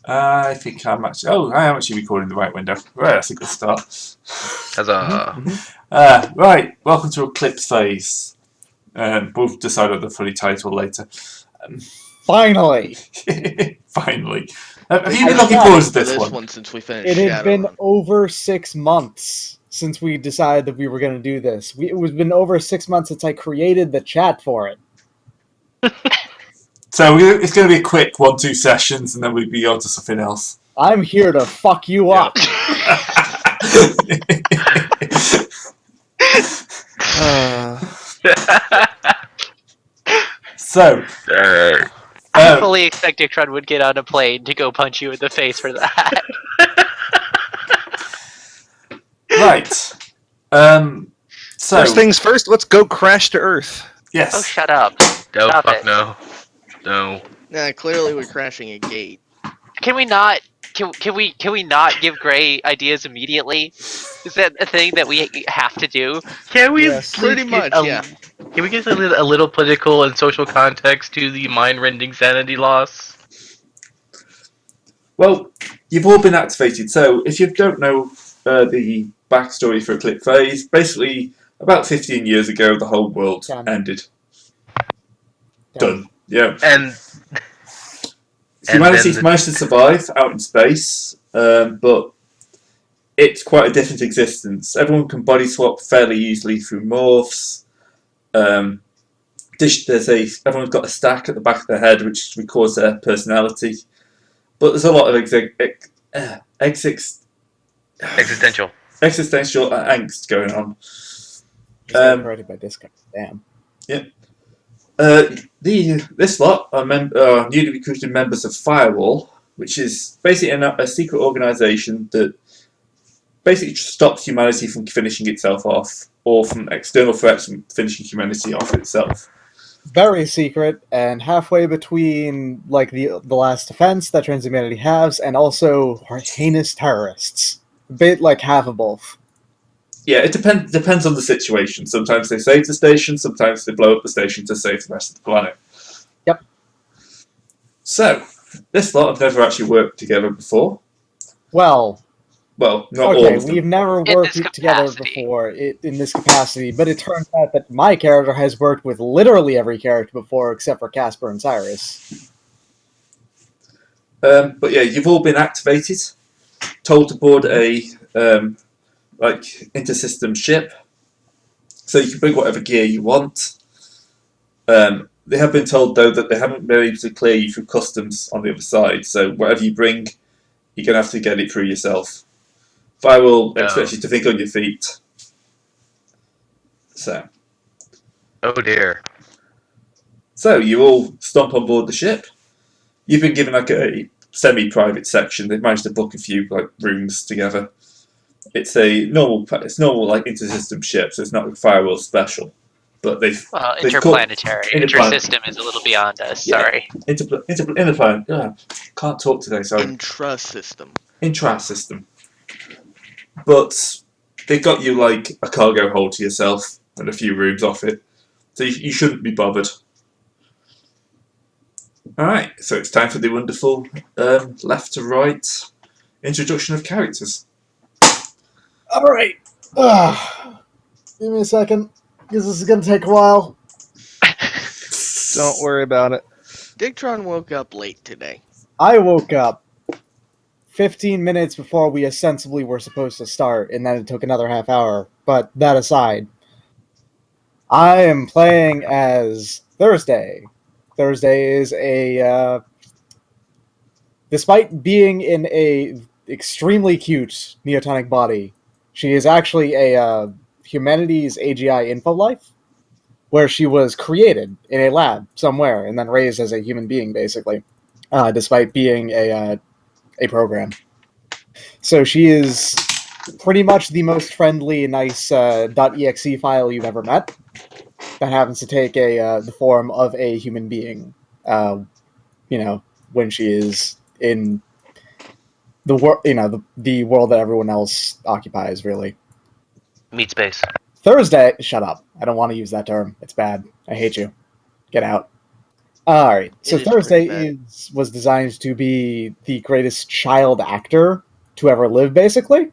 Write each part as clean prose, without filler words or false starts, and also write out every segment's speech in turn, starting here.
I think I'm actually. Oh, I am actually recording the right window. Right, that's a good start. Huzzah. Right, welcome to Eclipse Phase. We'll decide on the funny title later. Finally! Finally. Have They've you been been looking forward waiting to for this this one? one since we finished It had Shadow been Run. over 6 months since we decided that we were going to do this. It was been over 6 months since I created the chat for it. So it's going to be a quick 1-2 sessions, and then we'll be on to something else. I'm here to fuck you Yeah. up. So, I fully expected Crud would get on a plane to go punch you in the face for that. right. First things first, let's go crash to Earth. Yes. Oh, shut up. No, Stop fuck it. no. No. Nah, clearly we're crashing a gate. Can we not? Can we not give Gray ideas immediately? Is that a thing that we have to do? Can we Yes. Pretty much, yeah. Can we get a little political and social context to the mind-rending sanity loss? Well, you've all been activated, so if you don't know the backstory for Eclipse Phase, basically about 15 years ago the whole world ended. Done. Yeah. And Humanity's managed to survive out in space, but it's quite a different existence. Everyone can body swap fairly easily through morphs. Everyone's got a stack at the back of their head which records their personality. But there's a lot of existential angst going on. Separated by Discord. Damn. Yep. This lot are newly recruited members of Firewall, which is basically a secret organisation that basically stops humanity from finishing itself off, or from external threats from finishing humanity off itself. Very secret, and halfway between like the last defense that transhumanity has, and also heinous terrorists. A bit like half of both. Yeah, it depends on the situation. Sometimes they save the station, sometimes they blow up the station to save the rest of the planet. Yep. So, this lot have never actually worked together before. Well, not all okay, of them. we've never worked together before in this capacity, but it turns out that my character has worked with literally every character before except for Casper and Cyrus. But yeah, you've all been activated, told to board a inter-system ship, so you can bring whatever gear you want. They have been told though that they haven't been able to clear you through customs on the other side, so whatever you bring, you're going to have to get it through yourself. Firewall expects you to think on your feet. So. Oh dear. So you all stomp on board the ship. You've been given like a semi-private section. They've managed to book a few like rooms together. It's normal like inter-system ship, so it's not a Firewall special. But interplanetary. Inter-system is a little beyond us. Yeah. Sorry. Interplanetary. Can't talk today. Sorry. Intra-system. Intra-system. But they've got you like a cargo hold to yourself and a few rooms off it, so you shouldn't be bothered. Alright, so it's time for the wonderful left to right introduction of characters. Alright. Give me a second, because this is going to take a while. Don't worry about it. Dictron woke up late today. I woke up 15 minutes before we ostensibly were supposed to start, and then it took another half hour. But that aside, I am playing as Thursday. Thursday is despite being in a extremely cute neotonic body, she is actually a humanities AGI info life, where she was created in a lab somewhere and then raised as a human being, basically, despite being a program. So she is pretty much the most friendly, nice .exe file you've ever met. That happens to take the form of a human being, when she is in the world, the world that everyone else occupies, really. Meat space. Thursday, shut up. I don't want to use that term. It's bad. I hate you. Get out. All right. So It is Thursday pretty bad. was designed to be the greatest child actor to ever live, basically,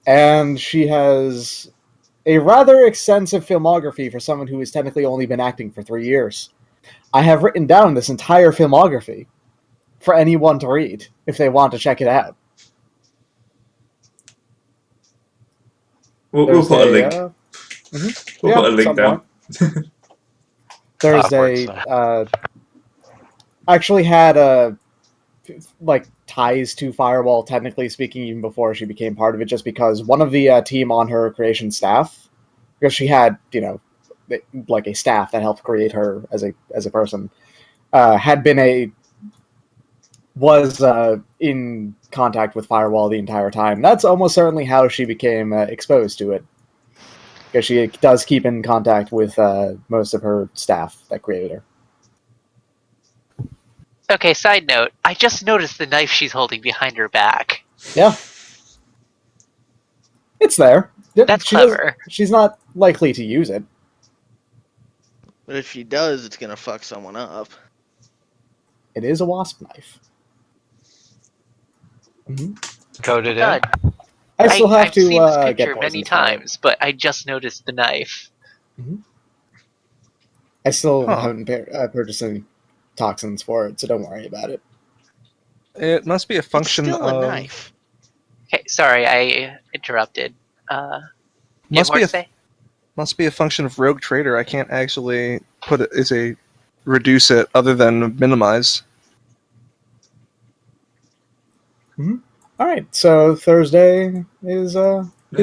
and she has a rather extensive filmography for someone who has technically only been acting for 3 years. I have written down this entire filmography for anyone to read if they want to check it out. We'll put a link. We'll Yeah, put a link some point. down. Thursday actually had like ties to Firewall, technically speaking, even before she became part of it, just because one of the team on her creation staff, because she had, like a staff that helped create her as a person, had been was in contact with Firewall the entire time. That's almost certainly how she became exposed to it, because she does keep in contact with most of her staff that created her. Okay, side note. I just noticed the knife she's holding behind her back. Yeah. It's there. That's clever. She's not likely to use it. But if she does, it's gonna fuck someone up. It is a wasp knife. Coded in. God, I still have I've to seen this get picture poisons many for it. times, but I just noticed the knife. I still Huh. haven't purchased any toxins for it, so don't worry about it. It must be a It's function still of. a knife. Okay, sorry, I interrupted. You have Must more be to a say? must be a function of Rogue Trader. I can't actually put it as a reduce it other than minimize. All right, so Thursday is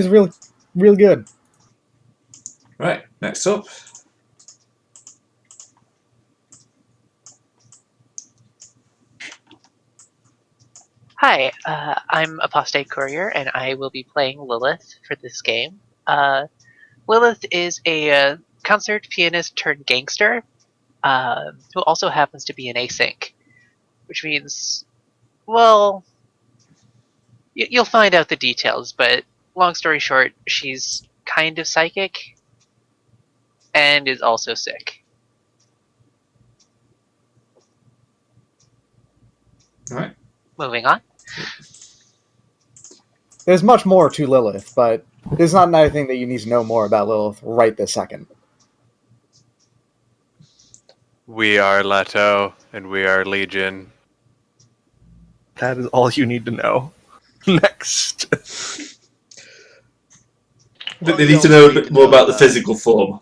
real good. Right, next up. Hi, I'm Apostate Courier, and I will be playing Lilith for this game. Lilith is a concert pianist turned gangster, who also happens to be an async, which means, well, you'll find out the details, but long story short, she's kind of psychic and is also sick. Alright. Moving on. There's much more to Lilith, but there's not anything that you need to know more about Lilith right this second. We are Leto, and we are Legion. That is all you need to know. Next. Well, They you need to also know a need bit to more know about the physical form.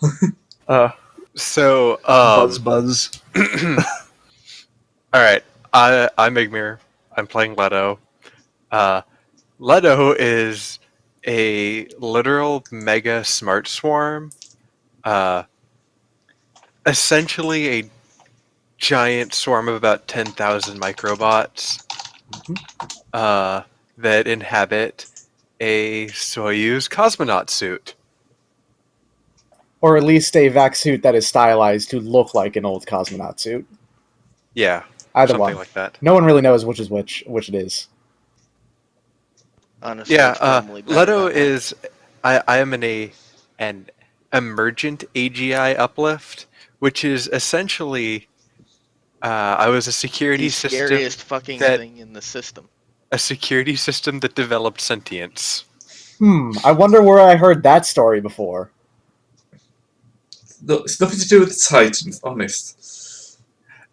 So, Buzz. Alright, I'm Igmir. I'm playing Leto. Leto is a literal mega smart swarm. Essentially a giant swarm of about 10,000 microbots that inhabit a Soyuz cosmonaut suit. Or at least a vac suit that is stylized to look like an old cosmonaut suit. Yeah, Either something one. like that. No one really knows which is which it is. Honestly, Yeah, it's probably better Leto that way. is. I am an emergent AGI uplift, which is essentially. I was a the security system scariest fucking that thing in the system. a security system that developed sentience. I wonder where I heard that story before. Look, it's nothing to do with the Titans, honest.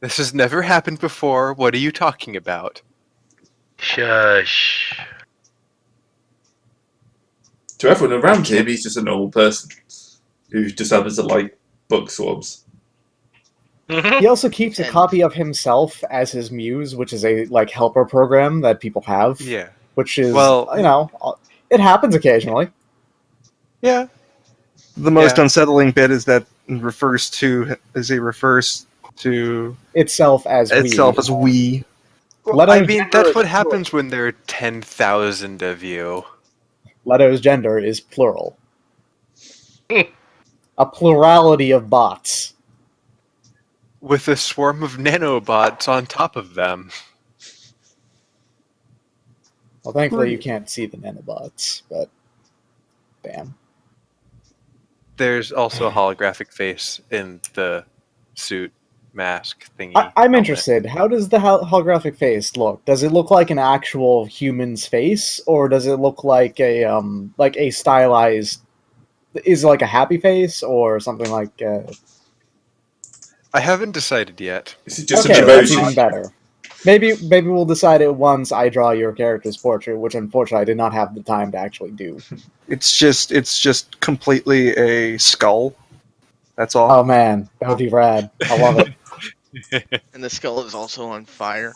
This has never happened before. What are you talking about? Shush. To everyone around him, he's just a normal person who just happens to like bug swarms. He also keeps a And- copy of himself as his muse, which is a helper program that people have. Yeah. Which is, Well- it happens occasionally. Yeah. The most Yeah. unsettling bit is that it refers to Itself as itself as we. Leto's I mean, gender that's is what plural. happens when there are 10,000 of you. Leto's gender is plural. A plurality of bots. With a swarm of nanobots on top of them. Well, thankfully you can't see the nanobots, but damn. There's also a holographic face in the suit mask thingy. I'm helmet. interested. How does the holographic face look? Does it look like an actual human's face, or does it look like a stylized? Is it like a happy face or something like? I haven't decided yet. This is just Okay, an that's emoji. even better. Maybe we'll decide it once I draw your character's portrait, which unfortunately I did not have the time to actually do. It's just completely a skull. That's all. Oh man, that would be rad. I love it. And the skull is also on fire.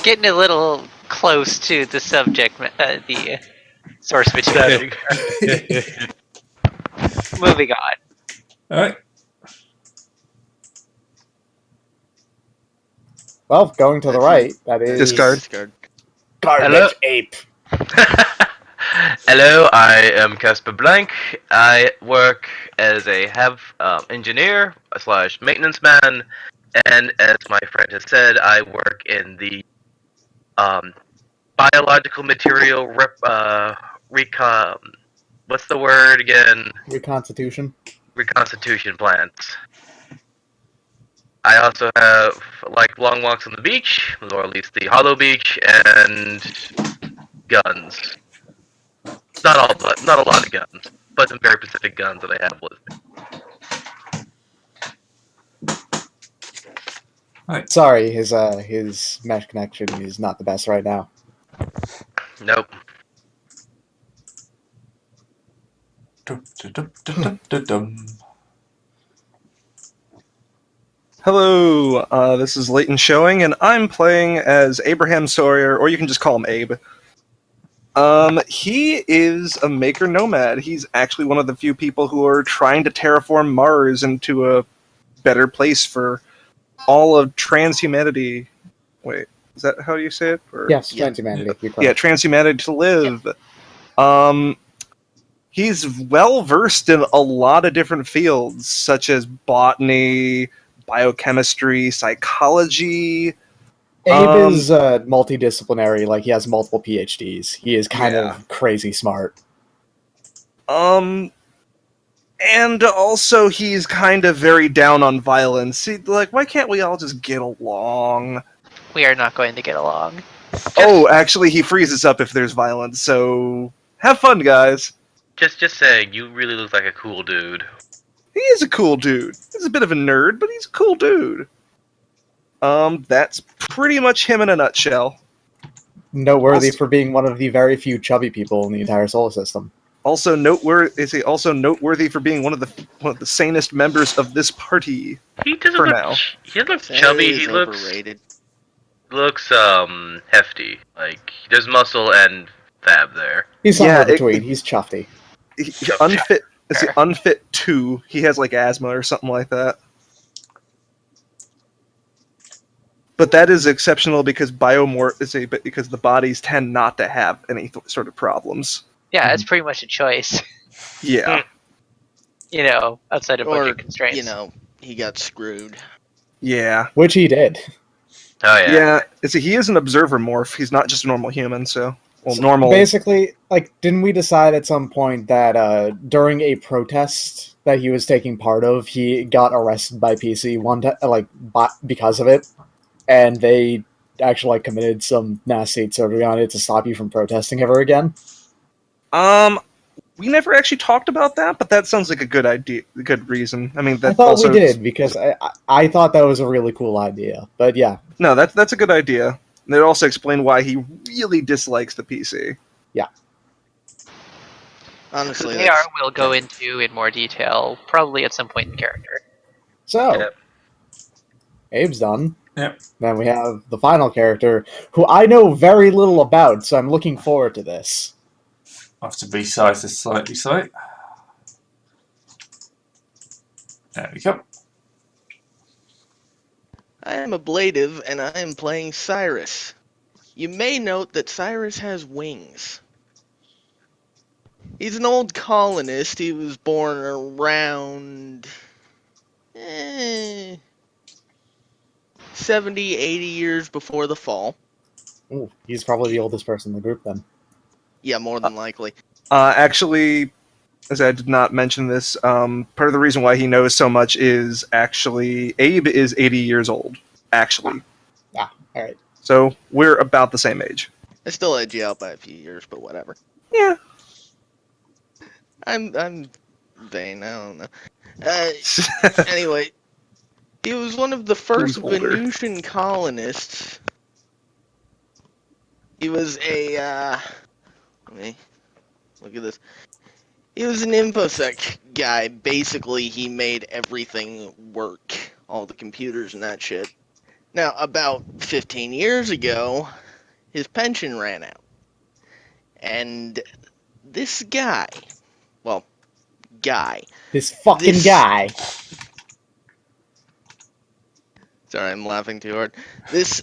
Getting a little close to the subject, the source material. Moving on. All right. Well, going to the right, that is Discard. garbage Hello? ape. Hello, I am Casper Blank. I work as a engineer / maintenance man, and as my friend has said, I work in the biological material what's the word again? Reconstitution. Reconstitution plants. I also have long walks on the beach, or at least the Hollow Beach, and guns. Not a lot of guns, but some very specific guns that I have with me. Sorry, his mesh connection is not the best right now. Nope. Dum-dum-dum-dum-dum-dum. Hello, this is Leighton Showing, and I'm playing as Abraham Sawyer, or you can just call him Abe. He is a maker nomad. He's actually one of the few people who are trying to terraform Mars into a better place for all of transhumanity. Wait, is that how you say it? Or... Yes, Yeah. transhumanity. You're Yeah, correct. transhumanity to live. He's well versed in a lot of different fields, such as botany, biochemistry, psychology. Abe is multidisciplinary. Like, he has multiple PhDs. He is kind Yeah. of crazy smart. And also he's kind of very down on violence. See, like, why can't we all just get along? We are not going to get along. Oh, actually, he freezes up if there's violence, so have fun, guys. Just saying, you really look like a cool dude. He is a cool dude. He's a bit of a nerd, but he's a cool dude. That's pretty much him in a nutshell. Noteworthy Also- for being one of the very few chubby people in the entire solar system. Also noteworthy for being one of the sanest members of this party. He doesn't For look. now. He looks Sanity chubby. is He looks overrated. hefty. Like there's muscle and fab there. He's somewhere Yeah, between. He's chuffy. Unfit. Is he unfit 2? He has like asthma or something like that. But that is exceptional because because the bodies tend not to have any sort of problems. Yeah, it's pretty much a choice. Yeah, Outside of Or, budget constraints. he got screwed. yeah, Which he did. Oh yeah. yeah. He is an observer morph. He's not just a normal human. Normal. Basically, didn't we decide at some point that during a protest that he was taking part of, he got arrested by PC because of it, and they actually committed some nasty surgery on it to stop you from protesting ever again? We never actually talked about that, but that sounds like a good idea, a good reason. I mean, that I thought also we did, because I thought that was a really cool idea. But yeah, No, that's a good idea. And it also explained why he really dislikes the PC. Honestly, They that's- we'll go into in more detail, probably at some point in character. so Yep. Abe's done. Yep. Then we have the final character, who I know very little about, so I'm looking forward to this. I have to resize this slightly, sorry. There we go. I am ablative, and I am playing Cyrus. You may note that Cyrus has wings. He's an old colonist. He was born around 70, 80 years before the fall. Ooh, he's probably the oldest person in the group then. Yeah, more than likely. Actually, as I did not mention this, part of the reason why he knows so much is actually Abe is 80 years old, actually. All right. So we're about the same age. I still edge you out by a few years, but whatever. Yeah. I'm vain. I don't know. Anyway, he was one of the first Who's older? Venusian colonists. He was a let me look at this. He was an infosec guy. Basically, he made everything work, all the computers and that shit. Now, about 15 years ago, his pension ran out. And this guy, This fucking This- guy. sorry, I'm laughing too hard. This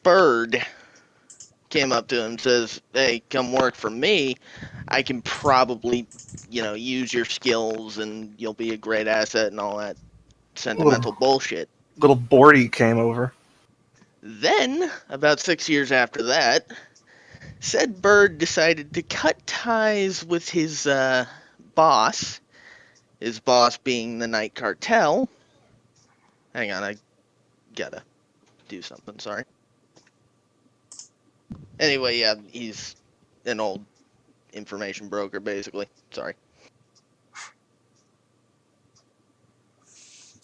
bird came up to him and says, "Hey, come work for me. I can probably, use your skills and you'll be a great asset and all that sentimental bullshit." Little Bordy came over. Then, about 6 years after that, said bird decided to cut ties with his boss. His boss being the Night Cartel. Hang on, I gotta do something, sorry. Anyway, yeah, he's an old information broker, basically. Sorry.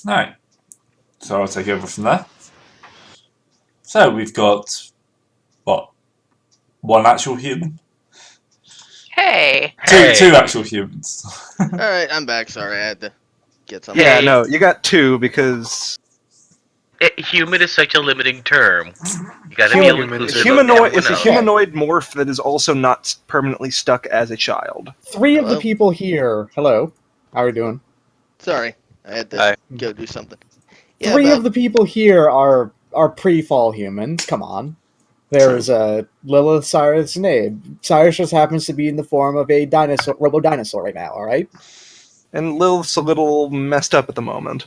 Alright. So I'll take over from there. So we've got, what? One actual human? Hey. Two actual humans. Alright, I'm back. Sorry, I had to get something. Yeah, Hey. no, you got two because Human is such a limiting term. You gotta be Human- inclusive humanoid of is a everyone else. humanoid morph that is also not permanently stuck as a child. 3 of the Hello? people here. Hello. How are you doing? Sorry, I had to Hi. go do something. Yeah, 3 about of the people here are pre-fall humans. Come on. There's Lilith, Cyrus, and Abe. Cyrus just happens to be in the form of a dinosaur, robo-dinosaur right now. All right. And Lilith's a little messed up at the moment.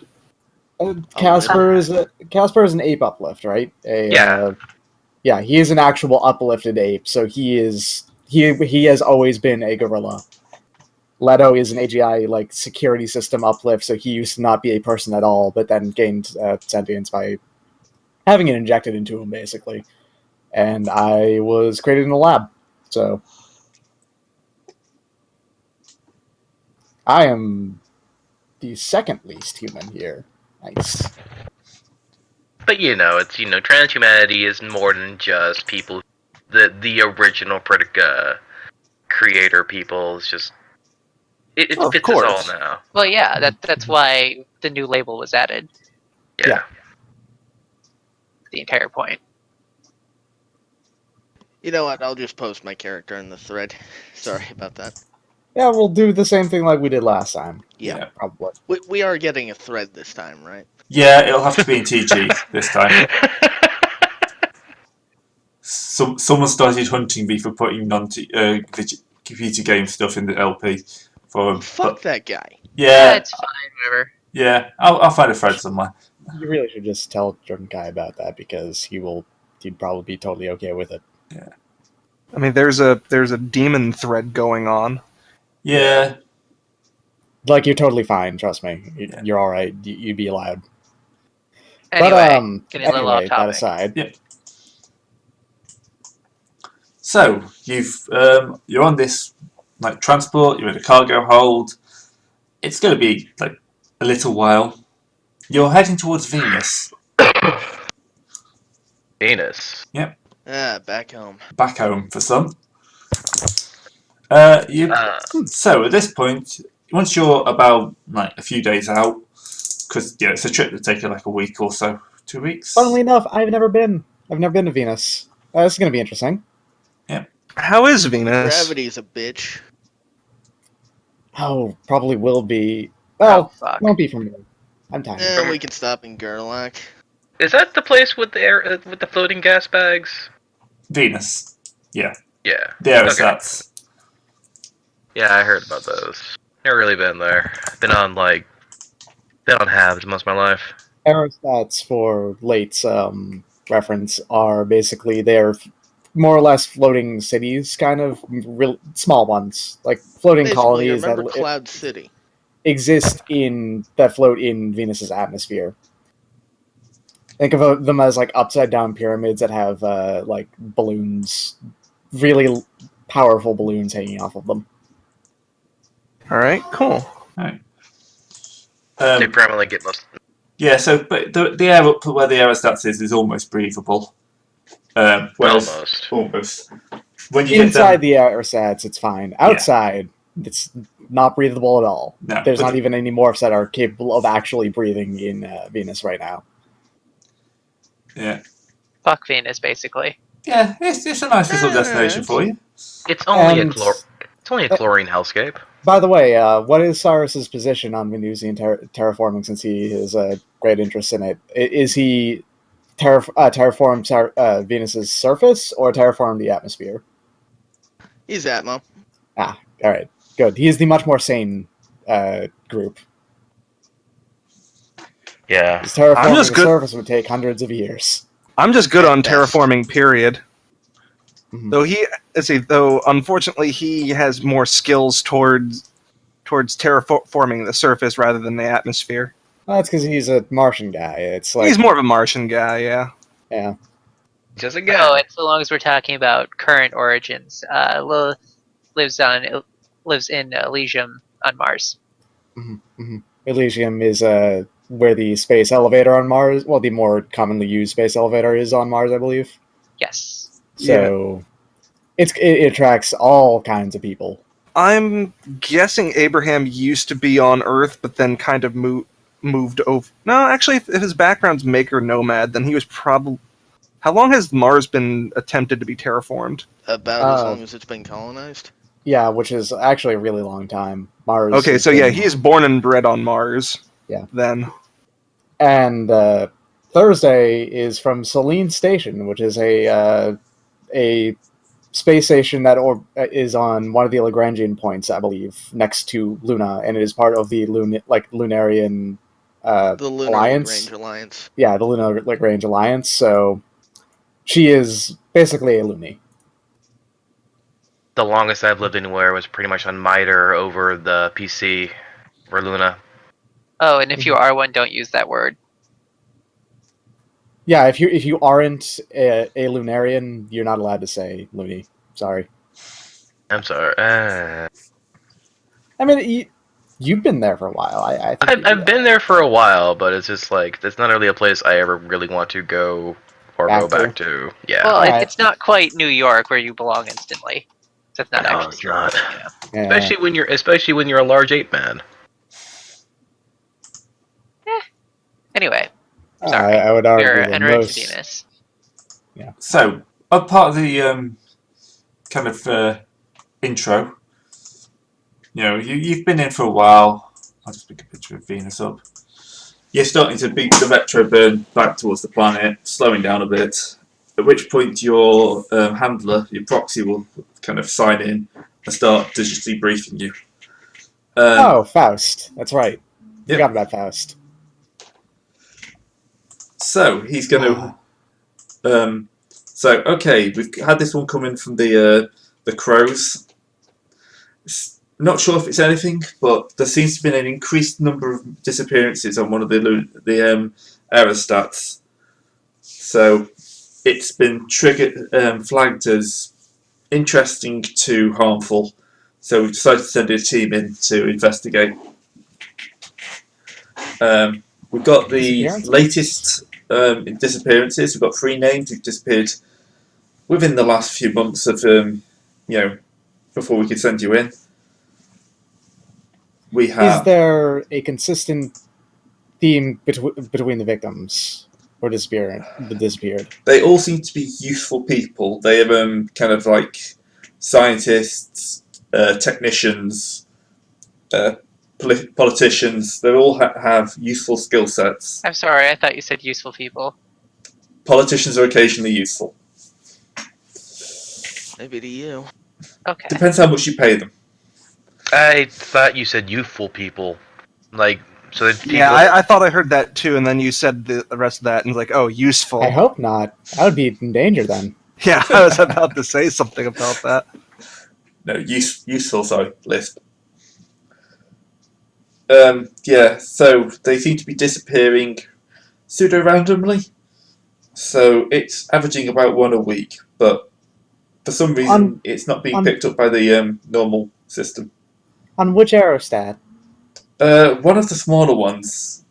Casper is an ape uplift, right? Yeah. Yeah, he is an actual uplifted ape, so he has always been a gorilla. Leto is an AGI security system uplift, so he used to not be a person at all, but then gained sentience by having it injected into him, basically. And I was created in a lab, so I am the second least human here. Nice. But it's transhumanity is more than just people. The original creator people is just it Of fits course. us all now. Well, yeah, that's why the new label was added. Yeah. The entire point. You know what? I'll just post my character in the thread. Sorry about that. Yeah, we'll do the same thing like we did last time. Yeah. Probably. We are getting a thread this time, right? Yeah, it'll have to be in TG this time. Someone started hunting me for putting computer game stuff in the LP for him. Fuck that guy. Yeah, It's fine, whatever. yeah. I'll find a thread somewhere. You really should just tell Drunken Guy about that because he'd probably be totally okay with it. I mean, there's a demon thread going on. Yeah, Like, you're totally fine, trust me. Yeah. You're alright. You'd be allowed. Anyway, But, getting a little off anyway, that topic. aside. So you're on this transport. You're in a cargo hold. It's going to be a little while. You're heading towards Venus. Venus. Back home. Back home for some. So at this point, once you're about a few days out, because it's a trip that takes a week or so, 2 weeks. Funnily enough, I've never been to Venus. This is going to be interesting. How is Venus? Gravity's a bitch. Oh, probably will be. Well, fuck. won't be for me. I'm tired. We can stop in Gerlach. Is that the place with the floating gas bags? Venus. Yeah. Yeah. The aerostats. Yeah, I heard about those. Never really been there. Been on halves most of my life. Aerostats, for late reference, are basically they're more or less floating cities, kind of real small ones, like floating Basically, colonies remember that Cloud City. exist that float in Venus's atmosphere. Think of them as like upside down pyramids that have like balloons, really powerful balloons hanging off of them. All right, cool. Right. They primarily get most. Yeah, so but the air up where the aerostats is almost breathable. Whereas almost when you Inside get down, the aerostats, it's fine. Outside, it's not breathable at all. No, There's but not even any morphs that are capable of actually breathing in Venus right now. yeah, Fuck Venus, basically. yeah, it's a nice little destination for you. It's only And- it's only a chlorine hellscape. By the way, what is Cyrus's position on Venusian terraforming, since he has a great interest in it? Is he terraform Venus's surface or terraform the atmosphere? He's Atmo. Ah, all right, good. He is the much more sane group. Yeah. Because terraforming just the good- surface would take hundreds of years. I'm just good on Best. terraforming, period. Mhm. Though unfortunately he has more skills towards terraforming the surface rather than the atmosphere. Well, that's because he's a Martian guy. It's like He's more of a Martian guy, yeah. yeah. Just again. Oh, and so long as we're talking about current origins, Lilith lives in Elysium on Mars. Elysium is where the space elevator on Mars, well, the more commonly used space elevator is on Mars, I believe. Yes. So it attracts all kinds of people. I'm guessing Abraham used to be on Earth, but then kind of moved over. No, actually, if his background's Maker Nomad, then he was probably. How long has Mars been attempted to be terraformed? About as long as it's been colonized. Yeah, which is actually a really long time. Mars. Okay, has so yeah, been- he is born and bred on Mars. Yeah. Then. And Thursday is from Selene Station, which is a space station that is on one of the Lagrangian points, I believe, next to Luna, and it is part of the Lunarian The Lunar Alliance. Lagrange Alliance. Yeah, the Lunar Lagrange Alliance. So she is basically a loony. The longest I've lived anywhere was pretty much on MITRE over the PC for Luna. Oh, and if you are one, don't use that word. Yeah, if you aren't a Lunarian, you're not allowed to say loony. Sorry. I'm sorry. I mean, you've been there for a while. I think I've been there for a while, but it's just like it's not really a place I ever really want to go or go back to. Yeah. Well, Alright. it's not quite New York where you belong instantly. That's not No, actually it's true. not. Yeah. Yeah. Especially when you're a large ape man. Anyway, sorry. I would argue We're that entering most. Venus. So, a part of the kind of intro, you've been in for a while. I'll just pick a picture of Venus up. You're starting to beat the retro burn back towards the planet, slowing down a bit. At which point your handler, your proxy, will kind of sign in and start digitally briefing you. Oh, Faust. That's right. Yep. Forgot about Faust. So he's going to. Okay, we've had this one coming from the crows. Not sure if it's anything, but there seems to be an increased number of disappearances on one of the aerostats. So it's been flagged as interesting to harmful. So we've decided to send a team in to investigate. We've got the latest disappearances. We've got 3 names who've disappeared within the last few months of, before we could send you in. We have. Is there a consistent theme between the victims or disappeared? They all seem to be useful people. They are kind of like scientists, technicians, politicians. They all have useful skill sets. I'm sorry, I thought you said useful people. Politicians are occasionally useful. Maybe to you. Okay. Depends how much you pay them. I thought you said youthful people, like so that people. Yeah, I thought I heard that too, and then you said the rest of that, and like, oh, useful. I hope not. I would be in danger then. Yeah, I was about to say something about that. No, useful, sorry, lisp. Yeah, so they seem to be disappearing pseudo-randomly. So it's averaging about one a week, but for some reason it's not being on- picked up by the normal system. On which aerostat? One of the smaller ones,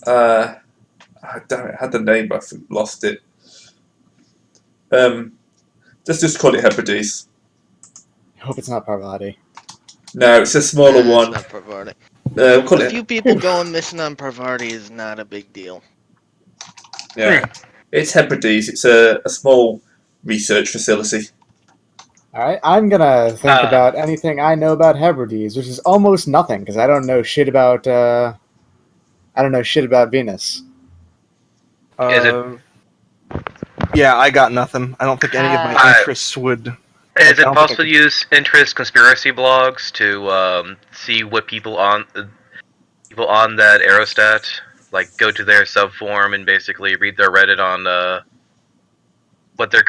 damn it, I had the name, but I lost it. Let's just call it Hebrides. I hope it's not Parvati. No, it's a smaller Nah, it's one. not Parvati. We'll call A it. few people going missing on Parvati is not a big deal. Yeah, it's Hebrides. It's a small research facility. Alright, I'm gonna think about anything I know about Hebrides, which is almost nothing, because I don't know shit about Venus. Is it Yeah, I got nothing. I don't think any of my Uh, interests would. is I it don't possible think to use interest conspiracy blogs to see what people on that aerostat like go to their subforum and basically read their Reddit on what their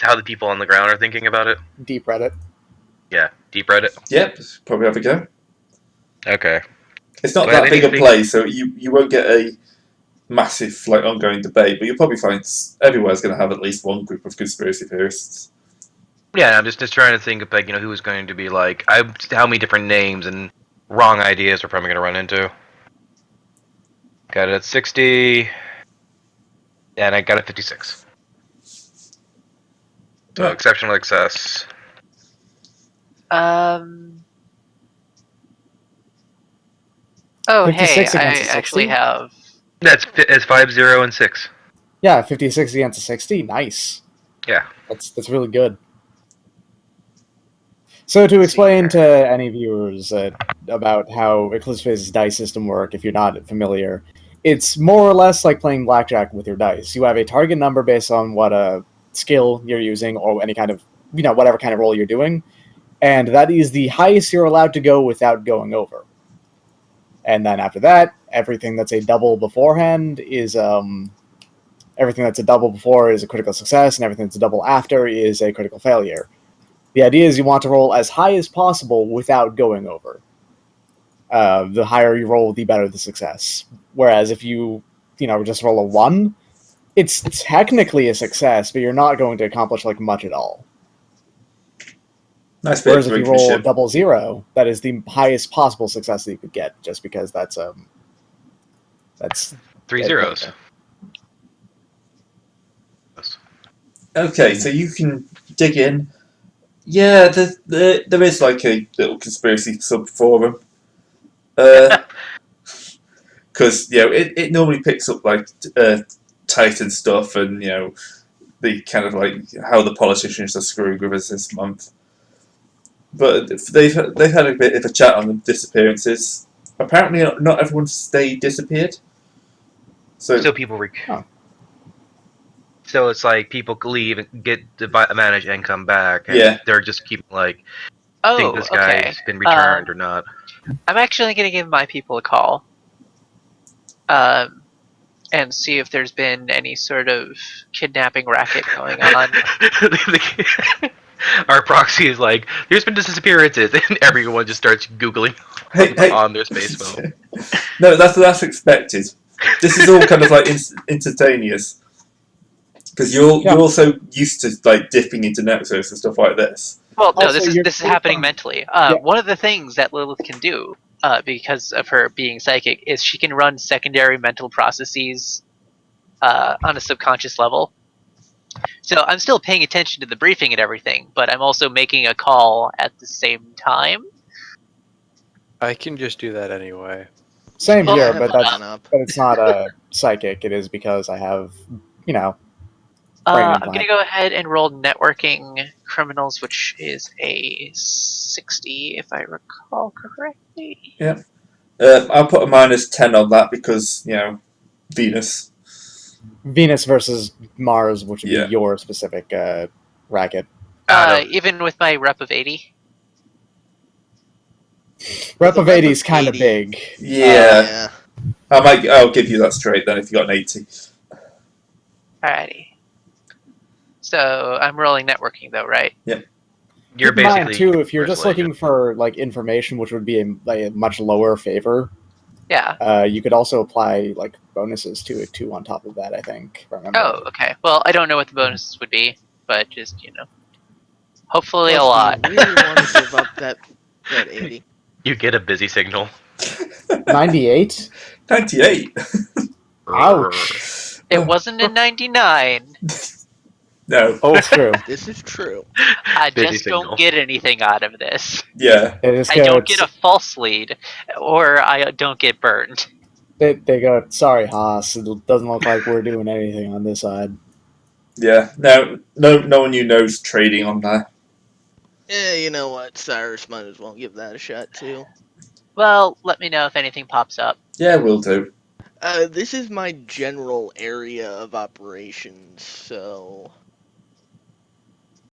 how the people on the ground are thinking about it? Deep Reddit. Yeah, deep Reddit. Yep, probably have a go. Okay. It's not Well, that big a anything- place, so you won't get a massive ongoing debate, but you'll probably find everywhere's going to have at least one group of conspiracy theorists. Yeah, I'm just trying to think of who is going to be how many different names and wrong ideas we're probably going to run into. Got it at 60, and I got it at 56. So Yeah. exceptional excess. Oh, 56 hey, I against a 60? actually have. It's 5, 0, and 6. Yeah, 56 against a 60. Nice. Yeah. That's really good. So to explain to any viewers about how Eclipse Phase's dice system work, if you're not familiar, it's more or less like playing blackjack with your dice. You have a target number based on what skill you're using or any kind of, whatever kind of roll you're doing, and that is the highest you're allowed to go without going over. And then after that, everything that's a double beforehand is everything that's a double before is a critical success, and everything that's a double after is a critical failure. The idea is you want to roll as high as possible without going over. The higher you roll, the better the success. Whereas if you just roll a 1, it's technically a success, but you're not going to accomplish much at all. Nice bit Whereas of if you roll a brinkmanship. 00, that is the highest possible success that you could get, just because that's 3 zeros. Okay, so you can dig in. Yeah, there is a little conspiracy sub forum. Because it normally picks up Titan stuff and the kind of how the politicians are screwing with us this month. But they've had a bit of a chat on the disappearances. Apparently, not everyone disappeared. So people So it's like people leave and get to manage and come back, and Yeah. they're just keeping think Oh, this okay. guy's been returned or not. I'm actually going to give my people a call, and see if there's been any sort of kidnapping racket going on. Our proxy is like, there's been disappearances, and everyone just starts googling Hey. on their space phone. No, that's expected. This is all kind of instantaneous. Because you're also used to dipping into networks and stuff like this. Well, no, Also, this is happening mentally. One of the things that Lilith can do, because of her being psychic, is she can run secondary mental processes on a subconscious level. So I'm still paying attention to the briefing and everything, but I'm also making a call at the same time. I can just do that anyway. Same Well, here, I but have a that's one-up. but it's not psychic. It is because I have brain I'm implant. going to go ahead and roll networking criminals, which is a 60, if I recall correctly. Yeah. I'll put a -10 on that because Venus. Venus versus Mars, which would Yeah. be your specific racket. Even with my rep of 80. Rep The of rep 80 of is kind of 80. big. Yeah. I'll give you that straight then if you got an 80. Alrighty. So I'm rolling networking though, right? You're Keep in mind basically too, if you're just persuasion. looking for like information, which would be a much lower favor, Yeah. you could also apply like bonuses to it too on top of that. I think. If I remember. Oh, okay. Well, I don't know what the bonuses would be, but just hopefully a Plus, do you lot. really want to give up that 80? You get a busy signal. 98. 98. Ouch. It wasn't in '99. No. Oh, it's true. This is true. I Busy just signal. don't get anything out of this. Yeah. They just I go. don't get a false lead, or I don't get burned. They go. Sorry, Haas. It doesn't look like we're doing anything on this side. Yeah. No one you know's trading on there. You know what? Cyrus might as well give that a shot too. Well, let me know if anything pops up. Yeah, we'll do. This is my general area of operations, so